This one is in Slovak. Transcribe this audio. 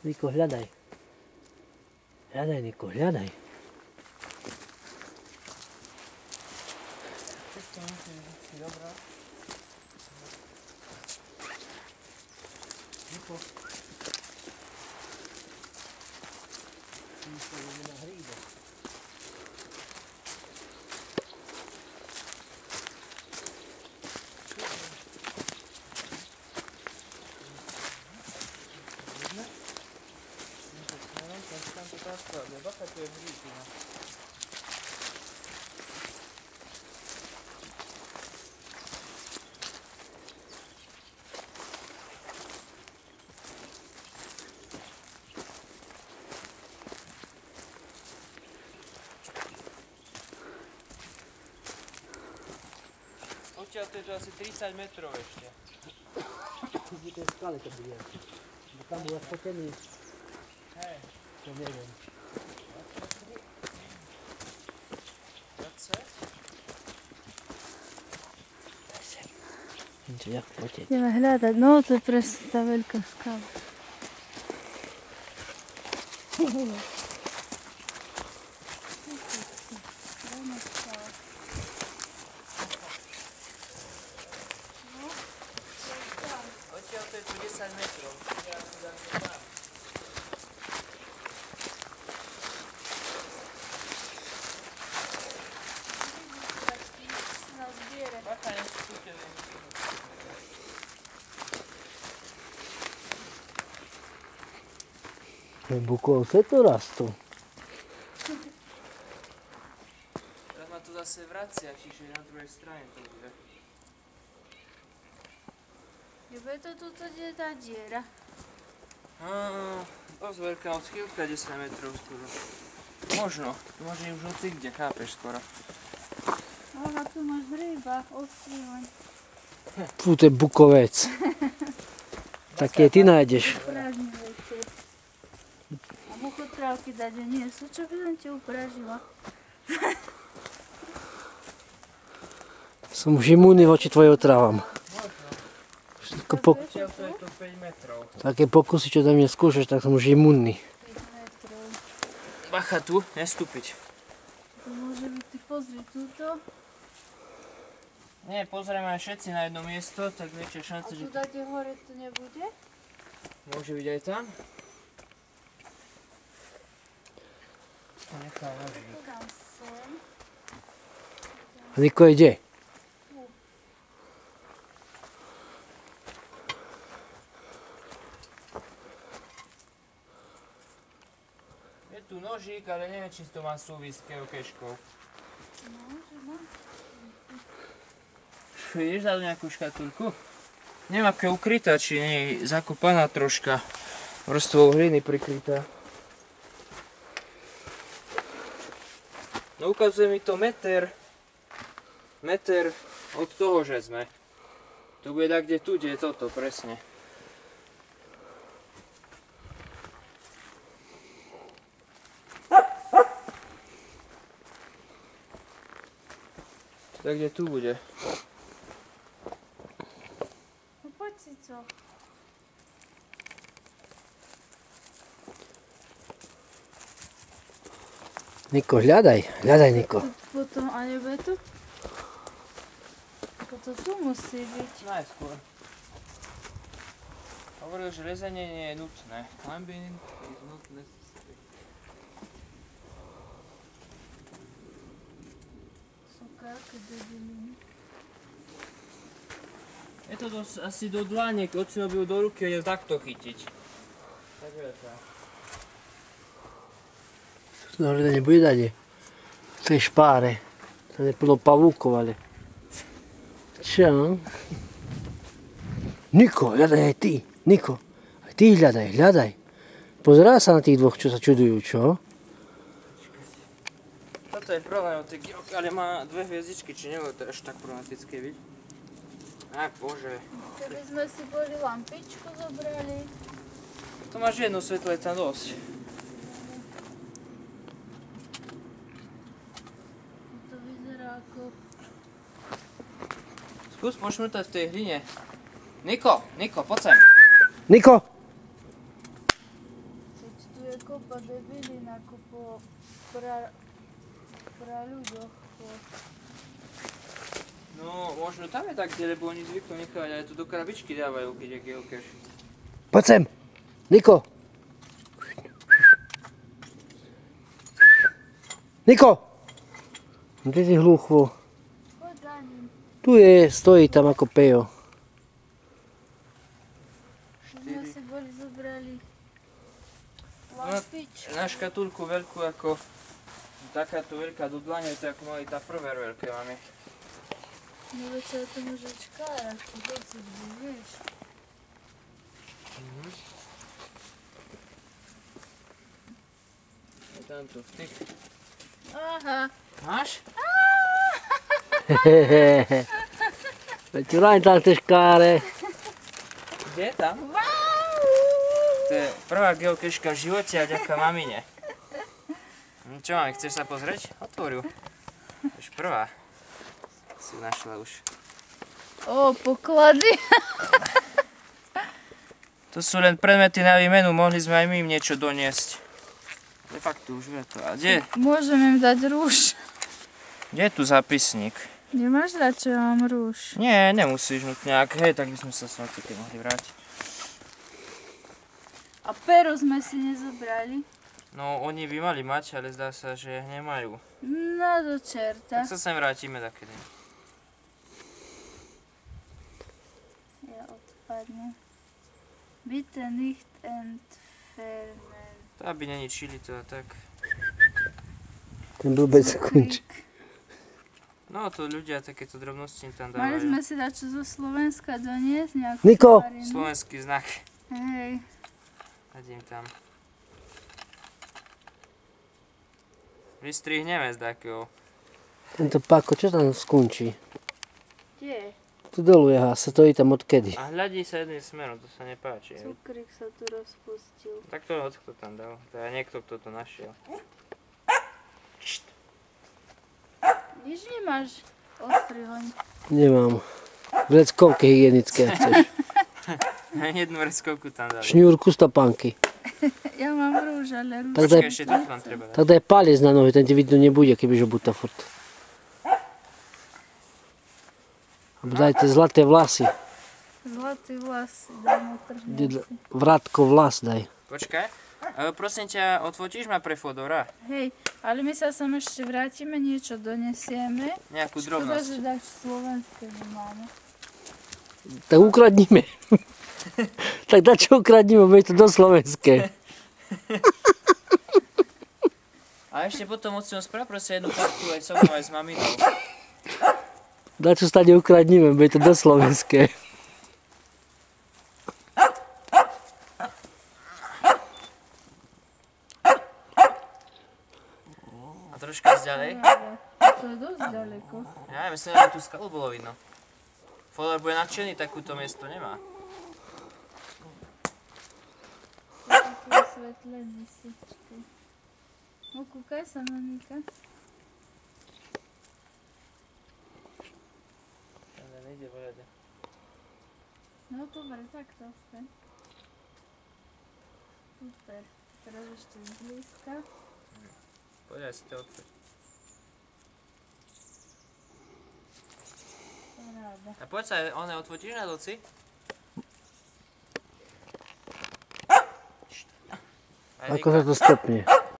Niko, hľadaj. Hľadaj, Niko, hľadaj. Dobrá. Niko. Niko ide na hríbe. Bacha, to je hríbina. Odtiaľ to je to asi 30 metrov ešte. V tej skale to bude. Tam bude spotený. Hej. To neviem. 20? Ideme hľadať, no to je presne tá veľká skala. Odtiaľ to je tu 10 metrov. Bukovce tu rastú. Teraz ma to zase vracia, čiže na druhej strane to bude. Bude to tuto, kde je tá diera? Dosť veľká, od chvíľka 10 metrov skoro. Možno, môže už hoci kde, chápeš skoro. Aha, tu máš hryba, odstrívaň. Fú, to je bukovec. Také ty nájdeš. A buchotrávky dať, že nie sú, čo by som ti upražila. Som už imúnny voči tvojim otrávam. Také pokusy, čo do mňa skúšaš, tak som už imúnny. Bacha tu, nestúpiť. To môže byť, ty pozri túto. Nie, pozrieme aj všetci na jedno miesto, tak väčšia šanca, že... A tu dáte hore to nebude? Môže byť aj tam. Nechám nožík. Dám sem. Niko ide. Je tu nožík, ale neviem, či to má súvisť s keokeškou. No, že mám. Vidíš za nejakú škatulku? Nemá aké ukrytá, či nie je zakopaná troška vrstvou hliny prikrytá. No ukazuje mi to meter od toho, že sme. To bude tak, kde tu, kde je toto, presne. Tak, kde tu bude. No poď si co. Niko, hľadaj, Niko. Potom, a nebude tu? To tu musí byť. Najskôr. Hovoril, že rezanie nie je nutné. Climbing is not necessary. Suka, keď debiliny. Je to dosť asi do dlane, keď ocino by ju do ruky vedel takto chytiť. Tak veľká. Dobre, to nebude dať. To je špáre. To je plno pavúkov, ale... Čo? Niko, hľadaj aj ty. Niko, aj ty hľadaj. Pozerá sa na tých dvoch, čo sa čudujú, čo? Toto je problém od tej gyroky, ale má 2 hviezdičky, či nebolo to až tak problematické byť? Ach, bože. Keby sme si boli lampičku zobrali. To máš jedno svetlo, je tam dosť. To vyzerá ako... Skús pošmrtať v tej hline. Niko, poď sem. Niko! Pra ľuďoch. No, možno tam je tak, lebo oni zvyknú nechať, ale to do krabičky dávajú, keď je geocache. Poď sem! Niko! Niko! Kde si hluchvo? Poď za ním. Tu je, stojí tam ako pejo. My si boli zobrali lampičku. Na škatulku veľkú ako takáto veľká do dlane, tak mali tá prvé veľké máme. No veď sa to môže čkárať, to si vieš. Je tam to vtyk. Aha. Máš? Veď len tam tie škáre. Kde je tam? To je prvá geocacheska v živote a ďaká mamine. Čo máme, chceš sa pozrieť? Otvor ju. Už prvá. Si našla už. O, poklady. To sú len predmety na výmenu, mohli sme aj my im niečo doniesť. De facto už vie to. A kde? Môžem im dať rúž. Kde je tu zápisník? Nemáš radšej, mám rúž. Nie, nemusíš nutne. Ak hej, tak by sme sa sem keď mohli vrátiť. A peru sme si nezobrali. No, oni by mali mať, ale zdá sa, že nemajú. No do čerta. Tak sa sem vrátime takedy. Ja odpadne. Bitte nicht entfernen. To aby neničili to a tak. Ten blbec sa končí. No to ľudia takéto drobnosti im tam Mali dávajú. sme si dať čo zo Slovenska doniesť, nejakú Niko! farinu. Slovenský znak. Hej. Hadím tam. Vystrihneme z takého. Tento Pako, čo tam skončí? Kde? Tu dolu je hasa, stojí tam odkedy. A hľadí sa jedným smerom, to sa nepáči. Cukrík sa tu rozpustil. Tak to hoď kto tam dal. To je niekto, kto to našiel. Nič nemáš ostrý hoň. Nemám. Vreckovky hygienické, ak chceš. Jednu vrskovku tam dali. Šňúrku z topánky. Ja mám rúž, ale rúž. Tak Počkaj, daj, ešte tu nám treba dať. tak daj palec na nohy, ten ti vidno nebude, keby žobúta furt. Alebo daj tie zlaté vlasy. Zlatý vlas, dám otrhnem si. Vrátko vlas daj. Počkaj. Prosím ťa, odfotíš ma pre Fodora? Hej, ale my sa sem ešte vrátime, niečo donesieme. Nejakú Škoda, drobnosť. že tak slovenské nemáme. Tak ukradnime. Tak dá čo ukradnime, bude to do slovenské. A ešte potom musím spraviť prosím jednu kartu aj so mnou, aj s maminou. Dá čo stade ukradnime, bude to do slovenské. A troška ďalej. To je dosť ďaleko. Ja myslím, že tú skalu bolo vidno. Fodor bude nadšený, takúto miesto nemá. Také osvetlenie si. Čakaj. No kúkaj sa na Nika. Nejde voľade. No dobre, tak to ostaň. Super. Teraz ešte zblízka. Poď aj si to otvoriť. Paráda. A poď sa, one odfotíš na doci? Ako sa to stopne?